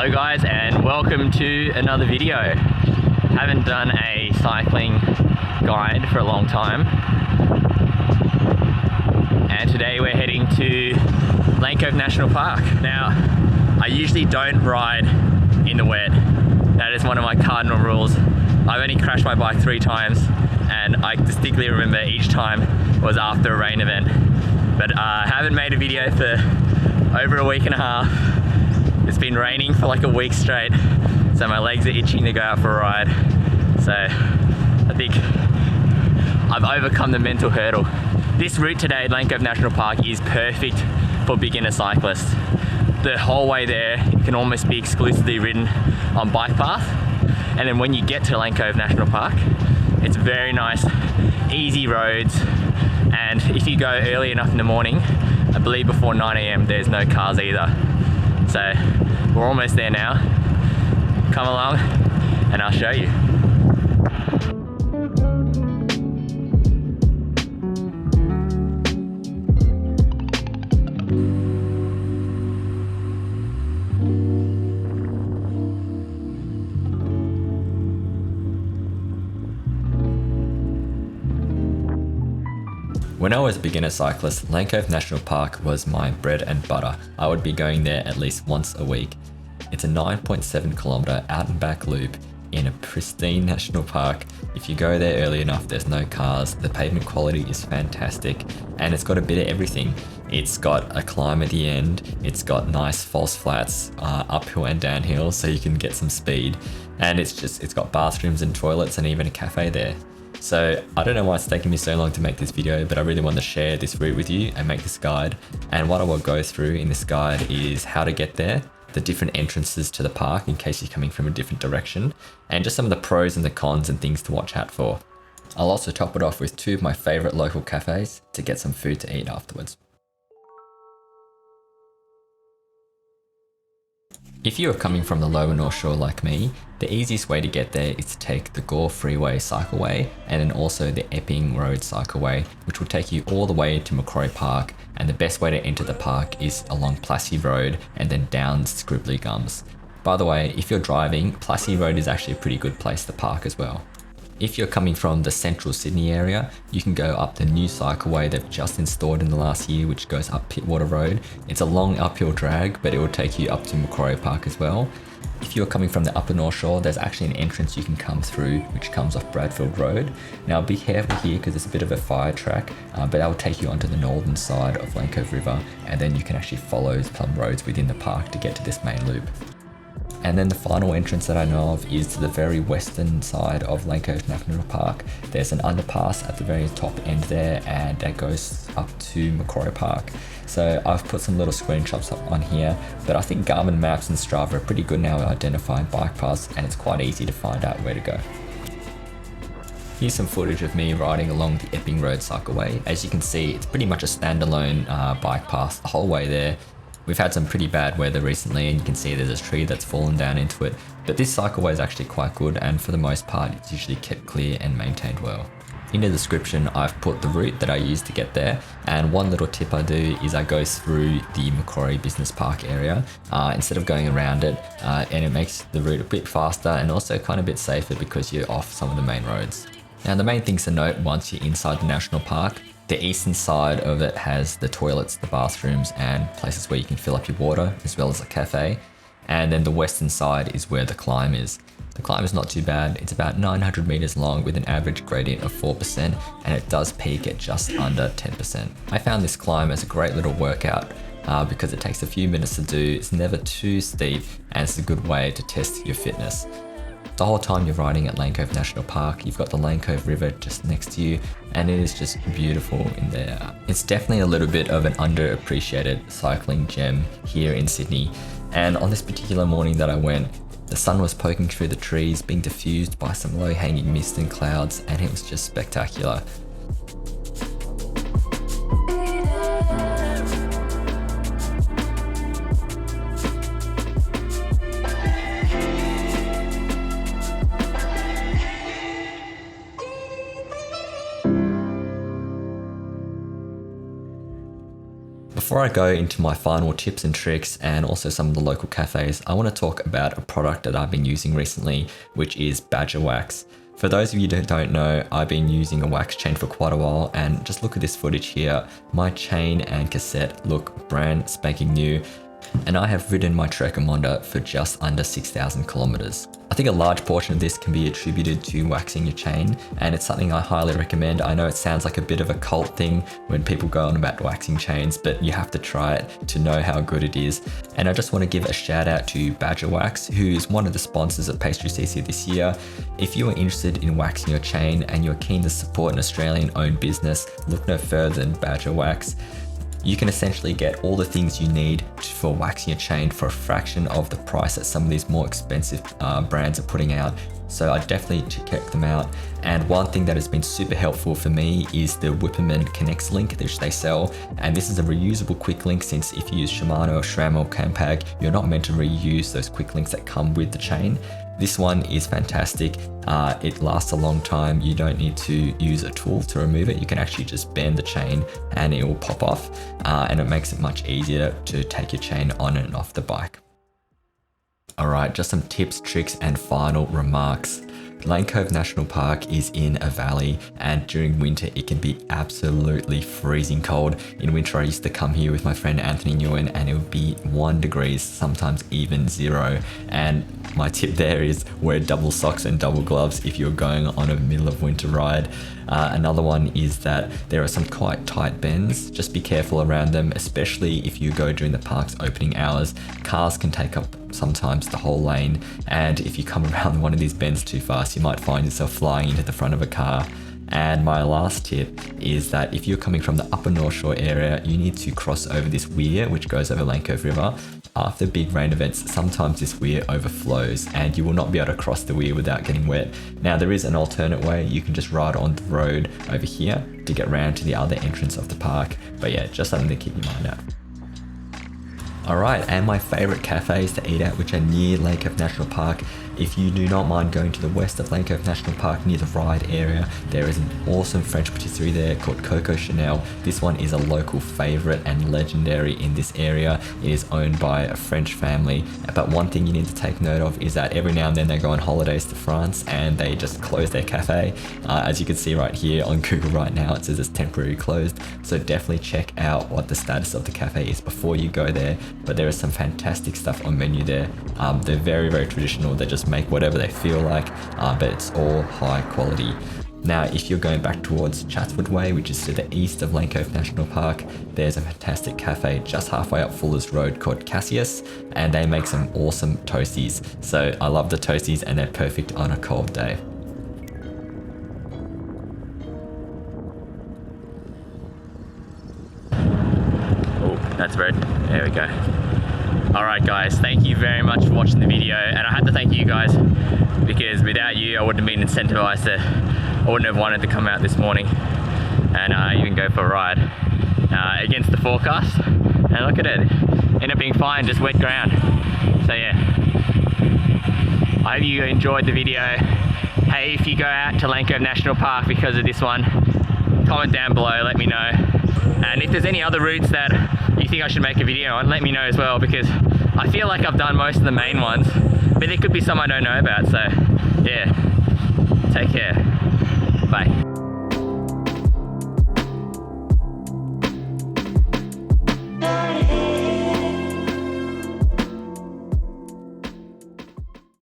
Hello guys, and welcome to another video. Haven't done a cycling guide for a long time, and today we're heading to Lane Cove National Park. Now, I usually don't ride in the wet. That is one of my cardinal rules. I've only crashed my bike 3 times, and I distinctly remember each time was after a rain event. But I haven't made a video for over a week and a half. It's been raining for like a week straight, so my legs are itching to go out for a ride. So I think I've overcome the mental hurdle. This route today at Lane Cove National Park is perfect for beginner cyclists. The whole way there it can almost be exclusively ridden on bike path, and then when you get to Lane Cove National Park, it's very nice, easy roads. And if you go early enough in the morning, I believe before 9 AM, there's no cars either. So we're almost there now. Come along and I'll show you. When I was a beginner cyclist, Lane Cove National Park was my bread and butter. I would be going there at least once a week. It's a 9.7 kilometer out and back loop in a pristine national park. If you go there early enough, there's no cars, the pavement quality is fantastic, and it's got a bit of everything. It's got a climb at the end, it's got nice false flats, uphill and downhill, so you can get some speed, and it's got bathrooms and toilets and even a cafe there. So I don't know why it's taking me so long to make this video, but I really want to share this route with you and make this guide. And what I will go through in this guide is how to get there, the different entrances to the park in case you're coming from a different direction, and just some of the pros and the cons and things to watch out for. I'll also top it off with 2 of my favorite local cafes to get some food to eat afterwards. If you are coming from the lower North Shore like me, the easiest way to get there is to take the Gore Freeway Cycleway and then also the Epping Road Cycleway, which will take you all the way to Macquarie Park, and the best way to enter the park is along Plassey Road and then down Scribbly Gums. By the way, if you're driving, Plassey Road is actually a pretty good place to park as well. If you're coming from the central Sydney area, you can go up the new cycleway they've just installed in the last year, which goes up Pittwater Road. It's a long uphill drag, but it will take you up to Macquarie Park as well. If you're coming from the upper North Shore, there's actually an entrance you can come through, which comes off Bradfield Road. Now be careful here because it's a bit of a fire track, but that will take you onto the northern side of Lane Cove River, and then you can actually follow some roads within the park to get to this main loop. And then the final entrance that I know of is to the very western side of Lane Cove National Park. There's an underpass at the very top end there, and that goes up to Macquarie Park. So I've put some little screenshots up on here, but I think Garmin Maps and Strava are pretty good now at identifying bike paths, and it's quite easy to find out where to go. Here's some footage of me riding along the Epping Road Cycleway. As you can see, it's pretty much a standalone bike path the whole way there. We've had some pretty bad weather recently, and you can see there's a tree that's fallen down into it, but this cycleway is actually quite good, and for the most part it's usually kept clear and maintained well. In the description I've put the route that I use to get there, and one little tip I do is I go through the Macquarie Business Park area instead of going around it, and it makes the route a bit faster and also kind of a bit safer because you're off some of the main roads. Now the main things to note once you're inside the national park: the eastern side of it has the toilets, the bathrooms, and places where you can fill up your water, as well as a cafe. And then the western side is where the climb is. The climb is not too bad. It's about 900 meters long with an average gradient of 4%, and it does peak at just under 10%. I found this climb as a great little workout because it takes a few minutes to do, it's never too steep, and it's a good way to test your fitness. The whole time you're riding at Lane Cove National Park, you've got the Lane Cove River just next to you, and it is just beautiful in there. It's definitely a little bit of an underappreciated cycling gem here in Sydney, and on this particular morning that I went, the sun was poking through the trees, being diffused by some low-hanging mist and clouds, and it was just spectacular. Before I go into my final tips and tricks and also some of the local cafes, I want to talk about a product that I've been using recently, which is Badger Wax. For those of you that don't know, I've been using a wax chain for quite a while, and just look at this footage here. My chain and cassette look brand spanking new, and I have ridden my Trekker for just under 6,000 kilometers. I think a large portion of this can be attributed to waxing your chain, and it's something I highly recommend. I know it sounds like a bit of a cult thing when people go on about waxing chains, but you have to try it to know how good it is. And I just want to give a shout out to Badger Wax, who is one of the sponsors of Pastries.CC this year. If you are interested in waxing your chain and you're keen to support an Australian owned business, look no further than Badger Wax. You can essentially get all the things you need for waxing your chain for a fraction of the price that some of these more expensive brands are putting out. So I definitely check them out. And one thing that has been super helpful for me is the Whipperman Connects link, which they sell. And this is a reusable quick link, since if you use Shimano, SRAM or Campag, you're not meant to reuse those quick links that come with the chain. This one is fantastic. It lasts a long time. You don't need to use a tool to remove it. You can actually just bend the chain and it will pop off. And it makes it much easier to take your chain on and off the bike. All right, just some tips, tricks, and final remarks. Lane Cove National Park is in a valley, and during winter it can be absolutely freezing cold. In winter I used to come here with my friend Anthony Nguyen and it would be 1 degree, sometimes even 0. And my tip there is wear double socks and double gloves if you're going on a middle of winter ride. Another one is that there are some quite tight bends. Just be careful around them, especially if you go during the park's opening hours. Cars can take up sometimes the whole lane, and if you come around one of these bends too fast, you might find yourself flying into the front of a car. And my last tip is that if you're coming from the upper North Shore area, you need to cross over this weir which goes over Lane Cove River. After big rain events, sometimes this weir overflows and you will not be able to cross the weir without getting wet. Now there is an alternate way. You can just ride on the road over here to get round to the other entrance of the park. But yeah, just something to keep your mind out. Alright, and my favourite cafes to eat at, which are near Lane Cove National Park. If you do not mind going to the west of Lane Cove National Park near the Ride area, there is an awesome French patisserie there called Coco Chanel. This one is a local favourite and legendary in this area. It is owned by a French family, but one thing you need to take note of is that every now and then they go on holidays to France and they just close their cafe. As you can see right here on Google right now, it says it's temporarily closed, so definitely check out what the status of the cafe is before you go there. But there is some fantastic stuff on menu there. They're very, very traditional. They just make whatever they feel like, but it's all high quality. Now, if you're going back towards Chatswood Way, which is to the east of Lane Cove National Park, there's a fantastic cafe just halfway up Fuller's Road called Cassius, and they make some awesome toasties. So I love the toasties and they're perfect on a cold day. Oh, that's red. There we go. Alright guys, thank you very much for watching the video, and I had to thank you guys because without you I wouldn't have been incentivized I wouldn't have wanted to come out this morning and even go for a ride against the forecast. And look at it, ended up being fine, just wet ground. So yeah, I hope you enjoyed the video. Hey, if you go out to Lane Cove National Park because of this one, comment down below, let me know. And if there's any other routes that you think I should make a video on, let me know as well, because I feel like I've done most of the main ones, but there could be some I don't know about. So yeah, take care, bye.